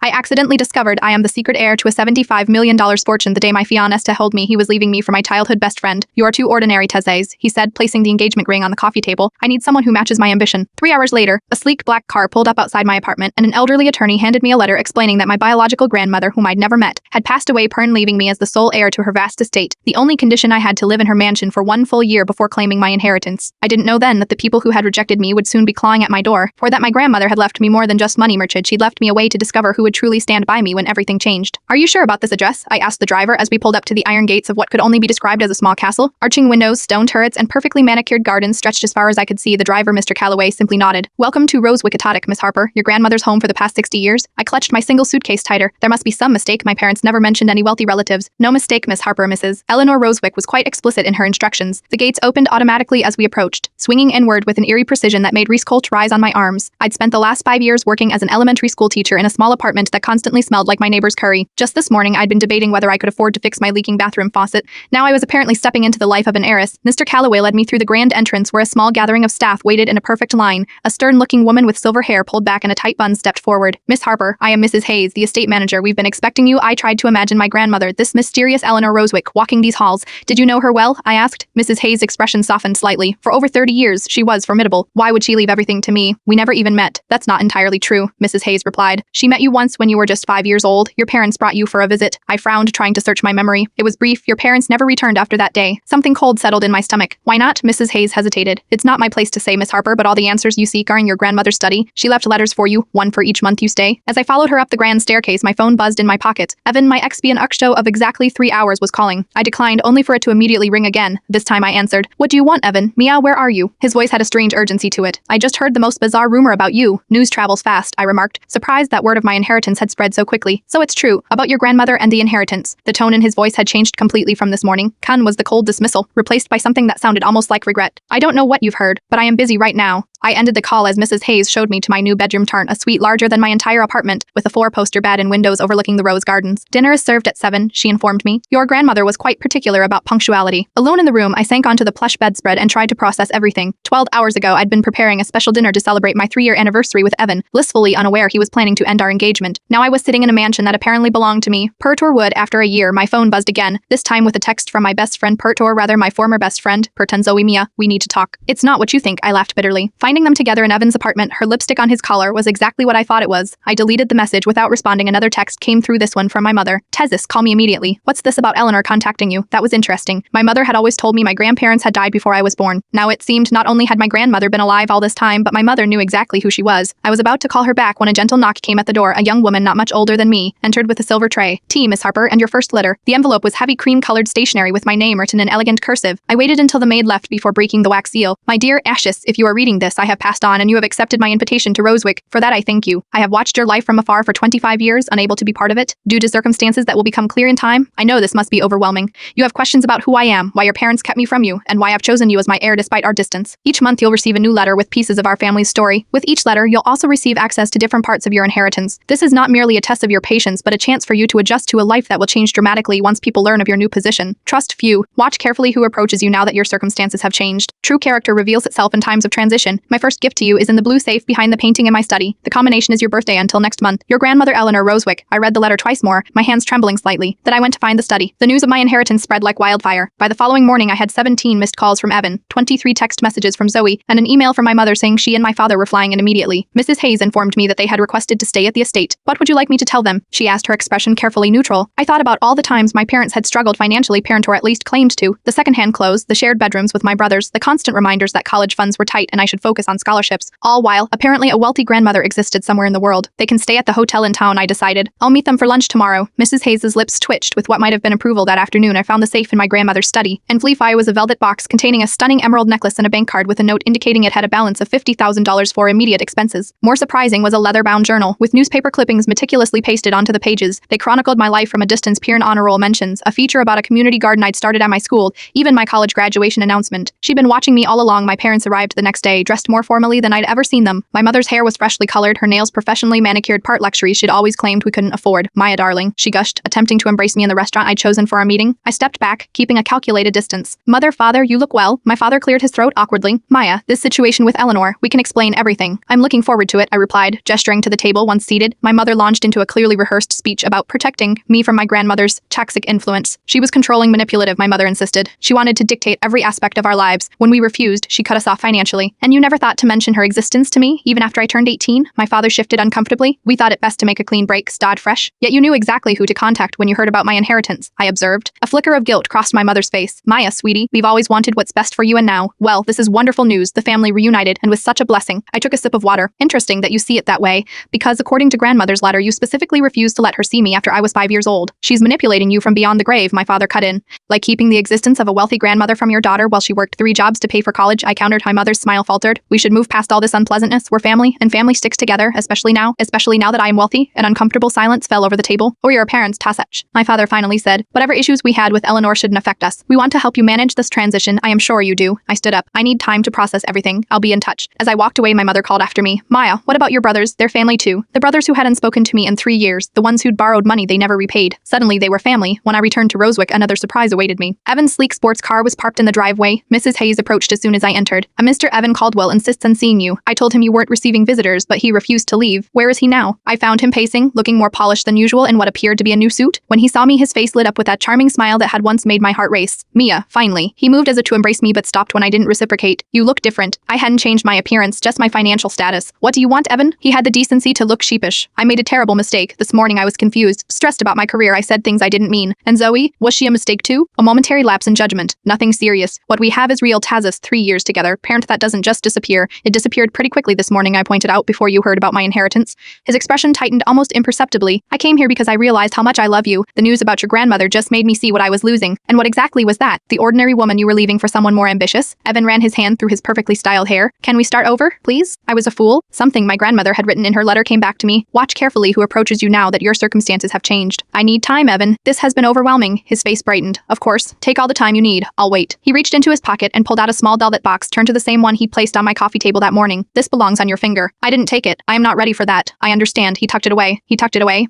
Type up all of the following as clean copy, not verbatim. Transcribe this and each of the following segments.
I accidentally discovered I am the secret heir to a $75 million fortune the day my fiancé told me he was leaving me for my childhood best friend. You're too ordinary, Tezes, he said, placing the engagement ring on the coffee table. I need someone who matches my ambition. 3 hours later, a sleek black car pulled up outside my apartment, and an elderly attorney handed me a letter explaining that my biological grandmother, whom I'd never met, had passed away, leaving me as the sole heir to her vast estate. The only condition I had to live in her mansion for 1 full year before claiming my inheritance. I didn't know then that the people who had rejected me would soon be clawing at my door, or that my grandmother had left me more than just money merchant. She'd left me a way to discover who would truly stand by me when everything changed. Are you sure about this address? I asked the driver as we pulled up to the iron gates of what could only be described as a small castle. Arching windows, stone turrets, and perfectly manicured gardens stretched as far as I could see. The driver, Mr. Calloway, simply nodded. Welcome to Rosewick, Miss Harper, your grandmother's home for the past 60 years. I clutched my single suitcase tighter. There must be some mistake. My parents never mentioned any wealthy relatives. No mistake, Miss Harper. Mrs. Eleanor Rosewick was quite explicit in her instructions. The gates opened automatically as we approached, swinging inward with an eerie precision that made Reese Colt rise on my arms. I'd spent the last 5 years working as an elementary school teacher in a small apartment that constantly smelled like my neighbor's curry. Just this morning, I'd been debating whether I could afford to fix my leaking bathroom faucet. Now I was apparently stepping into the life of an heiress. Mr. Calloway led me through the grand entrance where a small gathering of staff waited in a perfect line. A stern-looking woman with silver hair pulled back in a tight bun stepped forward. Miss Harper, I am Mrs. Hayes, the estate manager. We've been expecting you. I tried to imagine my grandmother, this mysterious Eleanor Rosewick, walking these halls. Did you know her well? I asked. Mrs. Hayes' expression softened slightly. For over 30 years, she was formidable. Why would she leave everything to me? We never even met. That's not entirely true, Mrs. Hayes replied. She met you once when you were just 5 years old. Your parents brought you for a visit. I frowned, trying to search my memory. It was brief. Your parents never returned after that day. Something cold settled in my stomach. Why not? Mrs. Hayes hesitated. It's not my place to say, Miss Harper, but all the answers you seek are in your grandmother's study. She left letters for you, 1 for each month you stay. As I followed her up the grand staircase, my phone buzzed in my pocket. Evan, my ex-fiancé of exactly 3 hours, was calling. I declined, only for it to immediately ring again. This time I answered. What do you want, Evan? Mia, where are you? His voice had a strange urgency to it. I just heard the most bizarre rumor about you. News travels fast, I remarked, surprised that word of my inheritance had spread so quickly. So it's true, about your grandmother and the inheritance. The tone in his voice had changed completely from this morning. Khan was the cold dismissal, replaced by something that sounded almost like regret. I don't know what you've heard, but I am busy right now. I ended the call as Mrs. Hayes showed me to my new bedroom turn, a suite larger than my entire apartment, with a 4-poster bed and windows overlooking the rose gardens. Dinner is served at 7, she informed me. Your grandmother was quite particular about punctuality. Alone in the room, I sank onto the plush bedspread and tried to process everything. 12 hours ago, I'd been preparing a special dinner to celebrate my 3-year anniversary with Evan, blissfully unaware he was planning to end our engagement. Now I was sitting in a mansion that apparently belonged to me. Pertor would, after a year, my phone buzzed again, this time with a text from my best friend my former best friend, Pertenzoe Mia. We need to talk. It's not what you think, I laughed bitterly. Finding them together in Evan's apartment, her lipstick on his collar, was exactly what I thought it was. I deleted the message without responding. Another text came through, this one from my mother. Tezes, call me immediately. What's this about Eleanor contacting you? That was interesting. My mother had always told me my grandparents had died before I was born. Now it seemed not only had my grandmother been alive all this time, but my mother knew exactly who she was. I was about to call her back when a gentle knock came at the door. A young woman not much older than me entered with a silver tray. Tea, Miss Harper, and your first letter. The envelope was heavy cream-colored stationery with my name written in elegant cursive. I waited until the maid left before breaking the wax seal. My dear Ashes, if you are reading this, I have passed on and you have accepted my invitation to Rosewick. For that I thank you. I have watched your life from afar for 25 years, unable to be part of it, due to circumstances that will become clear in time. I know this must be overwhelming. You have questions about who I am, why your parents kept me from you, and why I've chosen you as my heir despite our distance. Each month you'll receive a new letter with pieces of our family's story. With each letter, you'll also receive access to different parts of your inheritance. This is not merely a test of your patience, but a chance for you to adjust to a life that will change dramatically once people learn of your new position. Trust few. Watch carefully who approaches you now that your circumstances have changed. True character reveals itself in times of transition. My first gift to you is in the blue safe behind the painting in my study. The combination is your birthday until next month. Your grandmother Eleanor Rosewick. I read the letter twice more, my hands trembling slightly. Then I went to find the study. The news of my inheritance spread like wildfire. By the following morning I had 17 missed calls from Evan, 23 text messages from Zoe, and an email from my mother saying she and my father were flying in immediately. Mrs. Hayes informed me that they had requested to stay at the estate. What would you like me to tell them? She asked, her expression carefully neutral. I thought about all the times my parents had struggled financially, or at least claimed to. The secondhand clothes, the shared bedrooms with my brothers, the constant reminders that college funds were tight and I should focus on scholarships. All while, apparently a wealthy grandmother existed somewhere in the world. They can stay at the hotel in town, I decided. I'll meet them for lunch tomorrow. Mrs. Hayes' lips twitched with what might have been approval that afternoon. I found the safe in my grandmother's study. In Fleafy was a velvet box containing a stunning emerald necklace and a bank card with a note indicating it had a balance of $50,000 for immediate expenses. More surprising was a leather-bound journal, with newspaper clippings meticulously pasted onto the pages. They chronicled my life from a distance, peer and honor roll mentions, a feature about a community garden I'd started at my school, even my college graduation announcement. She'd been watching me all along. My parents arrived the next day, dressed dressed more formally than I'd ever seen them. My mother's hair was freshly colored, her nails professionally manicured, part luxury she'd always claimed we couldn't afford. Maya, darling, she gushed, attempting to embrace me in the restaurant I'd chosen for our meeting. I stepped back, keeping a calculated distance. Mother, father, you look well. My father cleared his throat awkwardly. Maya, this situation with Eleanor, we can explain everything. I'm looking forward to it, I replied, gesturing to the table once seated. My mother launched into a clearly rehearsed speech about protecting me from my grandmother's toxic influence. She was controlling, manipulative, my mother insisted. She wanted to dictate every aspect of our lives. When we refused, she cut us off financially. And you never thought to mention her existence to me, even after I turned 18? My father shifted uncomfortably. We thought it best to make a clean break, stod fresh. Yet you knew exactly who to contact when you heard about my inheritance, I observed. A flicker of guilt crossed my mother's face. Maya, sweetie, we've always wanted what's best for you, and now, well, this is wonderful news. The family reunited, and was such a blessing. I took a sip of water. Interesting that you see it that way, because according to grandmother's letter, you specifically refused to let her see me after I was 5 years old. She's manipulating you from beyond the grave, my father cut in. Like keeping the existence of a wealthy grandmother from your daughter while she worked 3 jobs to pay for college, I countered. My mother's smile faltered. We should move past all this unpleasantness. We're family, and family sticks together, especially now that I am wealthy. An uncomfortable silence fell over the table. Or your parents, Tasech. My father finally said, whatever issues we had with Eleanor shouldn't affect us. We want to help you manage this transition, I am sure you do. I stood up. I need time to process everything. I'll be in touch. As I walked away, my mother called after me. Maya, what about your brothers? Their family too. The brothers who hadn't spoken to me in 3 years, the ones who'd borrowed money they never repaid. Suddenly they were family. When I returned to Rosewick, another surprise awaited me. Evan's sleek sports car was parked in the driveway. Mrs. Hayes approached as soon as I entered. A Mr. Evan Caldwell insists on seeing you. I told him you weren't receiving visitors, but he refused to leave. Where is he now? I found him pacing, looking more polished than usual in what appeared to be a new suit. When he saw me, his face lit up with that charming smile that had once made my heart race. Mia, finally. He moved as if to embrace me but stopped when I didn't reciprocate. You look different. I hadn't changed my appearance, just my financial status. What do you want, Evan? He had the decency to look sheepish. I made a terrible mistake. This morning I was confused, stressed about my career. I said things I didn't mean. And Zoe, was she a mistake too? A momentary lapse in judgment. Nothing serious. What we have is real. Taz's 3 years together. Parent that doesn't just disappear. It disappeared pretty quickly this morning, I pointed out, before you heard about my inheritance. His expression tightened almost imperceptibly. I came here because I realized how much I love you. The news about your grandmother just made me see what I was losing. And what exactly was that? The ordinary woman you were leaving for someone more ambitious? Evan ran his hand through his perfectly styled hair. Can we start over, please? I was a fool. Something my grandmother had written in her letter came back to me. Watch carefully who approaches you now that your circumstances have changed. I need time, Evan. This has been overwhelming. His face brightened. Of course. Take all the time you need. I'll wait. He reached into his pocket and pulled out a small velvet box, turned to the same one he placed on my coffee table that morning. This belongs on your finger. I didn't take it. I am not ready for that. I understand. He tucked it away.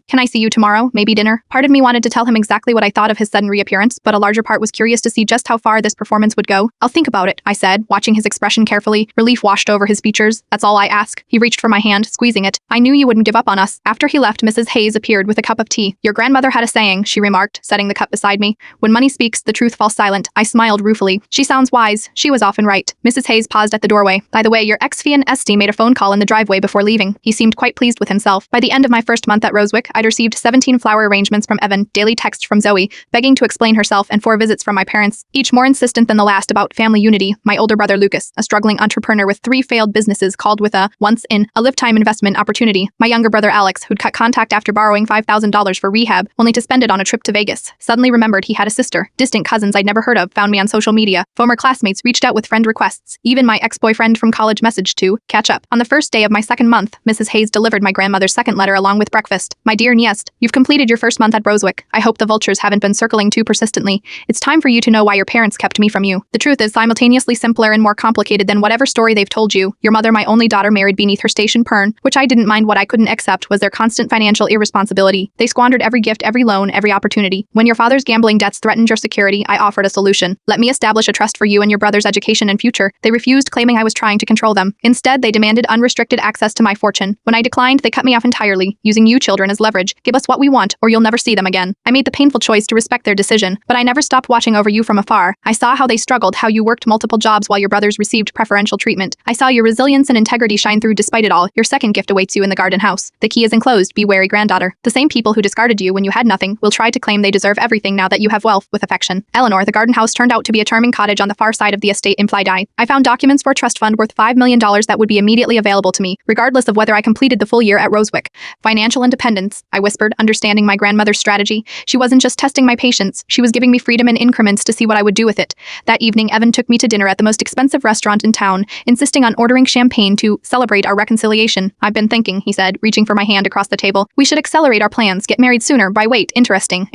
Can I see you tomorrow? Maybe dinner? Part of me wanted to tell him exactly what I thought of his sudden reappearance, but a larger part was curious to see just how far this performance would go. I'll think about it, I said, watching his expression carefully. Relief washed over his features. That's all I ask. He reached for my hand, squeezing it. I knew you wouldn't give up on us. After he left, Mrs. Hayes appeared with a cup of tea. Your grandmother had a saying, she remarked, setting the cup beside me. When money speaks, the truth falls silent. I smiled ruefully. She sounds wise. She was often right. Mrs. Hayes paused at the doorway. By the way, your ex-fiancé made a phone call in the driveway before leaving. He seemed quite pleased with himself. By the end of my first month at Rosewick, I'd received 17 flower arrangements from Evan, daily texts from Zoe, begging to explain herself, and 4 visits from my parents, each more insistent than the last about family unity. My older brother Lucas, a struggling entrepreneur with 3 failed businesses, called with a lifetime investment opportunity. My younger brother Alex, who'd cut contact after borrowing $5,000 for rehab, only to spend it on a trip to Vegas, suddenly remembered he had a sister. Distant cousins I'd never heard of found me on social media. Former classmates reached out with friend requests. Even my ex-boyfriend from college messaged to catch up. On the first day of my second month, Mrs. Hayes delivered my grandmother's second letter along with breakfast. My dear niece, you've completed your first month at Rosewick. I hope the vultures haven't been circling too persistently. It's time for you to know why your parents kept me from you. The truth is simultaneously simpler and more complicated than whatever story they've told you. Your mother, my only daughter, married beneath her station Pern, which I didn't mind. What I couldn't accept was their constant financial irresponsibility. They squandered every gift, every loan, every opportunity. When your father's gambling debts threatened your security, I offered a solution. Let me establish a trust for you and your brother's education and future. They refused, claiming I was trying to control them. Instead, they demanded unrestricted access to my fortune. When I declined, they cut me off entirely, using you children as leverage. Give us what we want, or you'll never see them again. I made the painful choice to respect their decision, but I never stopped watching over you from afar. I saw how they struggled, how you worked multiple jobs while your brothers received preferential treatment. I saw your resilience and integrity shine through despite it all. Your second gift awaits you in the garden house. The key is enclosed. Be wary, granddaughter. The same people who discarded you when you had nothing will try to claim they deserve everything now that you have wealth. With affection, Eleanor. The garden house turned out to be a charming cottage on the far side of the estate in Flydye. I found documents for a trust fund worth $5 million that would be immediately available to me, regardless of whether I completed the full year at Rosewick. Financial independence, I whispered, understanding my grandmother's strategy. She wasn't just testing my patience, she was giving me freedom in increments to see what I would do with it. That evening, Evan took me to dinner at the most expensive restaurant in town, insisting on ordering champagne to celebrate our reconciliation. I've been thinking, he said, reaching for my hand across the table. We should accelerate our plans, get married sooner. By wait, interesting,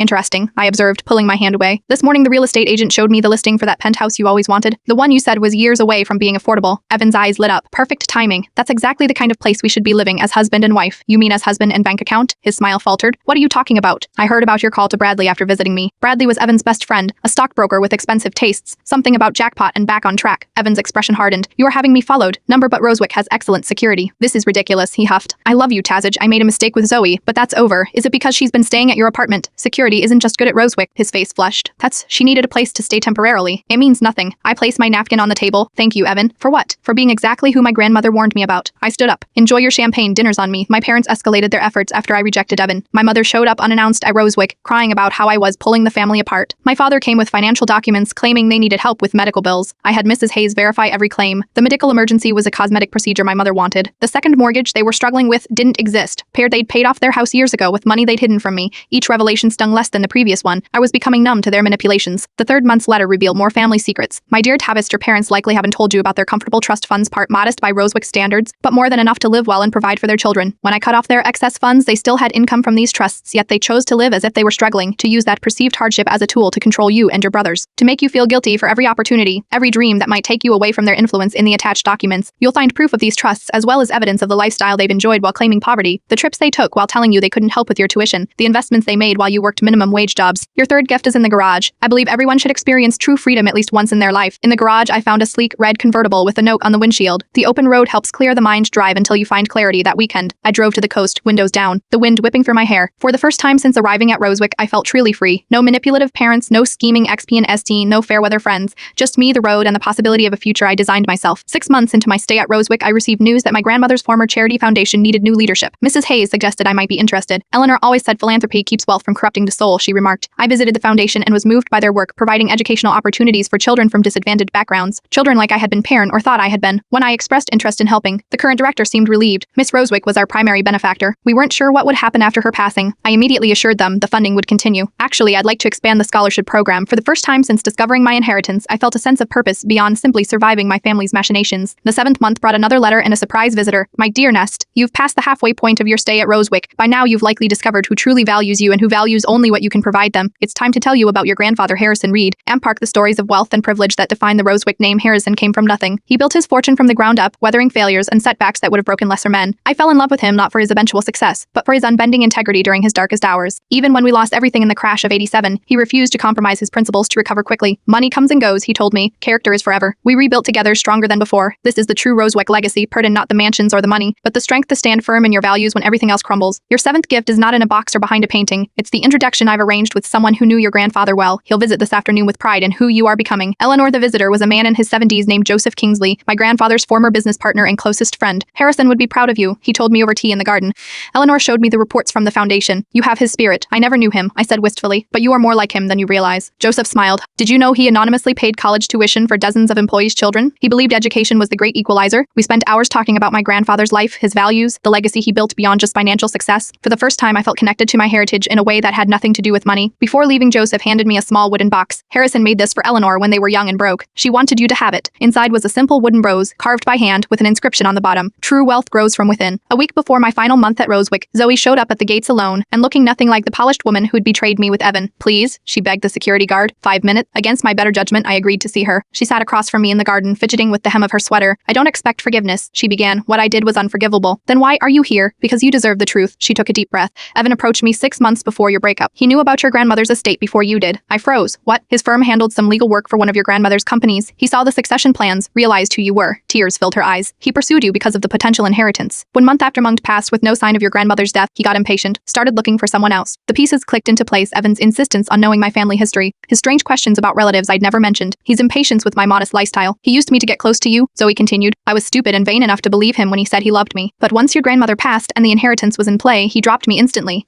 I observed, pulling my hand away. This morning the real estate agent showed me the listing for that penthouse you always wanted, the one you said was years away from being affordable. Evan's eyes lit up. Perfect timing. That's exactly the kind of place we should be living as husband and wife. You mean as husband and bank account? His smile faltered. What are you talking about? I heard about your call to Bradley after visiting me. Bradley was Evan's best friend, a stockbroker with expensive tastes. Something about jackpot and back on track. Evan's expression hardened. You are having me followed. Number but Rosewick has excellent security. This is ridiculous, he huffed. I love you, Tazage. I made a mistake with Zoe, but that's over. Is it because she's been staying at your apartment? Security isn't just good at Rosewick. His face flushed. She needed a place to stay temporarily. It means nothing. I placed my napkin on the table. Thank you, Evan. For what? For being exactly who my grandmother warned me about. I stood up. Enjoy your champagne, dinner's on me. My parents escalated their efforts after I rejected Evan. My mother showed up unannounced at Rosewick, crying about how I was pulling the family apart. My father came with financial documents claiming they needed help with medical bills. I had Mrs. Hayes verify every claim. The medical emergency was a cosmetic procedure my mother wanted. The second mortgage they were struggling with didn't exist. They'd paid off their house years ago with money they'd hidden from me. Each revelation stung less than the previous one. I was becoming numb to their manipulations. The third month's letter revealed more family secrets. My dear Tavis, your parents likely haven't told you about their comfortable trust funds, part modest by Rosewick standards, but more than enough to live well and provide for their children. When I cut off their excess funds, they still had income from these trusts, yet they chose to live as if they were struggling, to use that perceived hardship as a tool to control you and your brothers, to make you feel guilty for every opportunity, every dream that might take you away from their influence. In the attached documents, you'll find proof of these trusts as well as evidence of the lifestyle they've enjoyed while claiming poverty, the trips they took while telling you they couldn't help with your tuition, the investments they made while you worked minimum wage jobs. Your third gift is in the garage. I believe everyone should experience true freedom at least once in their life. In the garage, I found a sleek red convertible with a note on the windshield. The open road helps clear the mind. Drive until you find clarity. That weekend, I drove to the coast, windows down, the wind whipping through my hair. For the first time since arriving at Rosewick, I felt truly free. No manipulative parents, no scheming ex-fiancé, no fair weather friends. Just me, the road, and the possibility of a future I designed myself. 6 months into my stay at Rosewick, I received news that my grandmother's former charity foundation needed new leadership. Mrs. Hayes suggested I might be interested. Eleanor always said philanthropy keeps wealth from corrupting the soul, she remarked. I visited the foundation and was moved by their work, providing educational opportunities for children from disadvantaged backgrounds. Children like I had been parent or thought I had been. When I expressed interest in helping, the current director seemed relieved. Miss Rosewick was our primary benefactor. We weren't sure what would happen after her passing. I immediately assured them the funding would continue. Actually, I'd like to expand the scholarship program. For the first time since discovering my inheritance, I felt a sense of purpose beyond simply surviving my family's machinations. The 7th month brought another letter and a surprise visitor. My dear Nest, you've passed the halfway point of your stay at Rosewick. By now you've likely discovered who truly values you and who values only what you can provide them. It's time to tell you about your grandfather Harrison Reed. Ampark, the stories of wealth and privilege that define the Rosewick name. Harrison came from nothing. He built his fortune from the ground up, weathering failures and setbacks that would have broken lesser men. I fell in love with him not for his eventual success, but for his unbending integrity during his darkest hours. Even when we lost everything in the crash of '87, he refused to compromise his principles to recover quickly. Money comes and goes, he told me. Character is forever. We rebuilt together, stronger than before. This is the true Rosewick legacy, pardon not the mansions or the money, but the strength to stand firm in your values when everything else crumbles. Your 7th gift is not in a box or behind a painting. It's the introduction I've arranged with someone who knew your grandfather well. He'll visit this afternoon with pride in who you are becoming. Eleanor, the visitor, was a man in his 70s named Joseph Kingsley, my grandfather's former business partner and closest friend. Harrison would be proud of you, he told me over tea in the garden. Eleanor showed me the reports from the foundation. You have his spirit. I never knew him, I said wistfully, but you are more like him than you realize. Joseph smiled. Did you know he anonymously paid college tuition for dozens of employees' children? He believed education was the great equalizer. We spent hours talking about my grandfather's life, his values, the legacy he built beyond just financial success. For the first time, I felt connected to my heritage in a way that had nothing to do with money. Before leaving, Joseph handed me a small wooden box. Harrison made this for Eleanor when they were young and broke. She wanted you to have it. Inside was a simple wooden rose, carved by hand, with an inscription on the bottom. True wealth grows from within. A week before my final month at Rosewick, Zoe showed up at the gates alone, and looking nothing like the polished woman who'd betrayed me with Evan. Please, she begged the security guard. 5 minutes. Against my better judgment, I agreed to see her. She sat across from me in the garden, fidgeting with the hem of her sweater. I don't expect forgiveness, she began. What I did was unforgivable. Then why are you here? Because you deserve the truth. She took a deep breath. Evan approached me 6 months before your breakup. He knew about your grandmother's estate before you did. I froze. What? His firm handled some legal work for one of your grandmother's companies. He saw the succession plans, realized who you were. Tears filled her eyes. He pursued you because of the potential inheritance. When month after month passed with no sign of your grandmother's death, he got impatient, started looking for someone else. The pieces clicked into place. Evan's insistence on knowing my family history, his strange questions about relatives I'd never mentioned, his impatience with my modest lifestyle. He used me to get close to you, Zoe continued. I was stupid and vain enough to believe him when he said he loved me. But once your grandmother passed and the inheritance was in play, he dropped me instantly.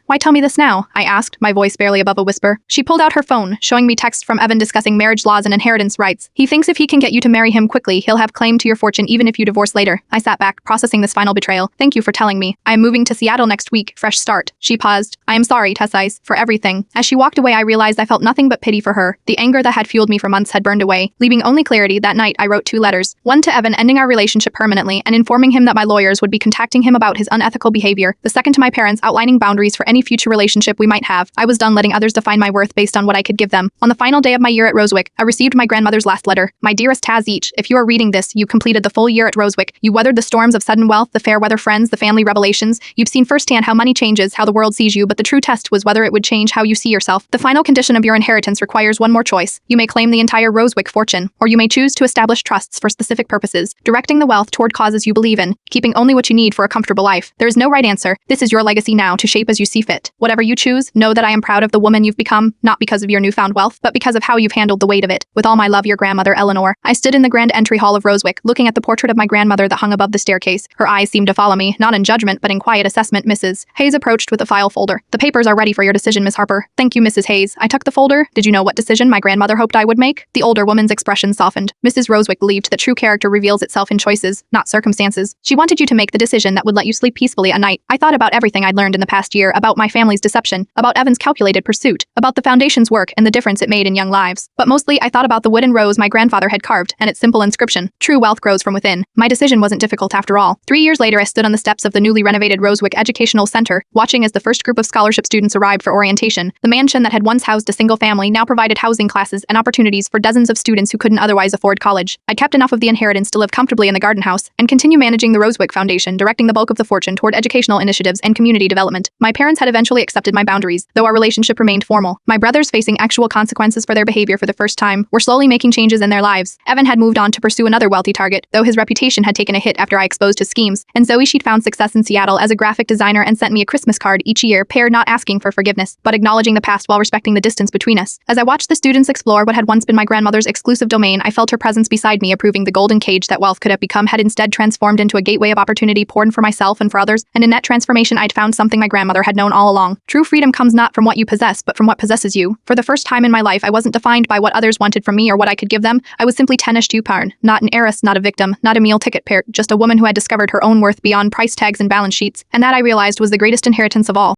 Why tell me this now? I asked, my voice barely above a whisper. She pulled out her phone, showing me texts from Evan discussing marriage laws and inheritance rights. He thinks if he can get you to marry him quickly, he'll have claim to your fortune even if you divorce later. I sat back, processing this final betrayal. Thank you for telling me. I am moving to Seattle next week. Fresh start. She paused. I am sorry, Tessais, for everything. As she walked away, I realized I felt nothing but pity for her. The anger that had fueled me for months had burned away, leaving only clarity. That night, I wrote 2 letters. One to Evan, ending our relationship permanently and informing him that my lawyers would be contacting him about his unethical behavior. The second to my parents, outlining boundaries for any future relationship we might have. I was done letting others define my worth based on what I could give them. On the final day of my year at Rosewick, I received my grandmother's last letter. My dearest Tazzy, beach. If you are reading this, you completed the full year at Rosewick. You weathered the storms of sudden wealth, the fair weather friends, the family revelations. You've seen firsthand how money changes, how the world sees you, but the true test was whether it would change how you see yourself. The final condition of your inheritance requires one more choice. You may claim the entire Rosewick fortune, or you may choose to establish trusts for specific purposes, directing the wealth toward causes you believe in, keeping only what you need for a comfortable life. There is no right answer. This is your legacy now to shape as you see fit. Whatever you choose, know that I am proud of the woman you've become, not because of your newfound wealth, but because of how you've handled the weight of it. With all my love, your grandmother, Eleanor. I stood in the grand entry hall of Rosewick, looking at the portrait of my grandmother that hung above the staircase. Her eyes seemed to follow me, not in judgment, but in quiet assessment. Mrs. Hayes approached with a file folder. The papers are ready for your decision, Miss Harper. Thank you, Mrs. Hayes. I took the folder. Did you know what decision my grandmother hoped I would make? The older woman's expression softened. Mrs. Rosewick believed that true character reveals itself in choices, not circumstances. She wanted you to make the decision that would let you sleep peacefully at night. I thought about everything I'd learned in the past year, about my family's deception, about Evan's calculated pursuit, about the Foundation's work and the difference it made in young lives. But mostly, I thought about the wooden rose my grandfather had carved and its simple inscription, "True wealth grows from within." My decision wasn't difficult after all. 3 years later, I stood on the steps of the newly renovated Rosewick Educational Center, watching as the first group of scholarship students arrived for orientation. The mansion that had once housed a single family now provided housing classes and opportunities for dozens of students who couldn't otherwise afford college. I kept enough of the inheritance to live comfortably in the garden house and continue managing the Rosewick Foundation, directing the bulk of the fortune toward educational initiatives and community development. My parents had eventually accepted my boundaries, though our relationship remained formal. My brothers, facing actual consequences for their behavior for the first time, were slowly making changes in their lives. Evan had moved on to pursue another wealthy target, though his reputation had taken a hit after I exposed his schemes. And Zoe, she'd found success in Seattle as a graphic designer and sent me a Christmas card each year, pair not asking for forgiveness, but acknowledging the past while respecting the distance between us. As I watched the students explore what had once been my grandmother's exclusive domain, I felt her presence beside me, approving the golden cage that wealth could have become had instead transformed into a gateway of opportunity poured for myself and for others, and in that transformation I'd found something my grandmother had known all along. True freedom comes not from what you possess, but from what possesses you. For the first time in my life, I wasn't defined by what others wanted from me or what I could give them. I was simply Tenish Duparn, not an heiress, not a victim, not a meal ticket pair, just a woman who had discovered her own worth beyond price tags and balance sheets, and that I realized was the greatest inheritance of all.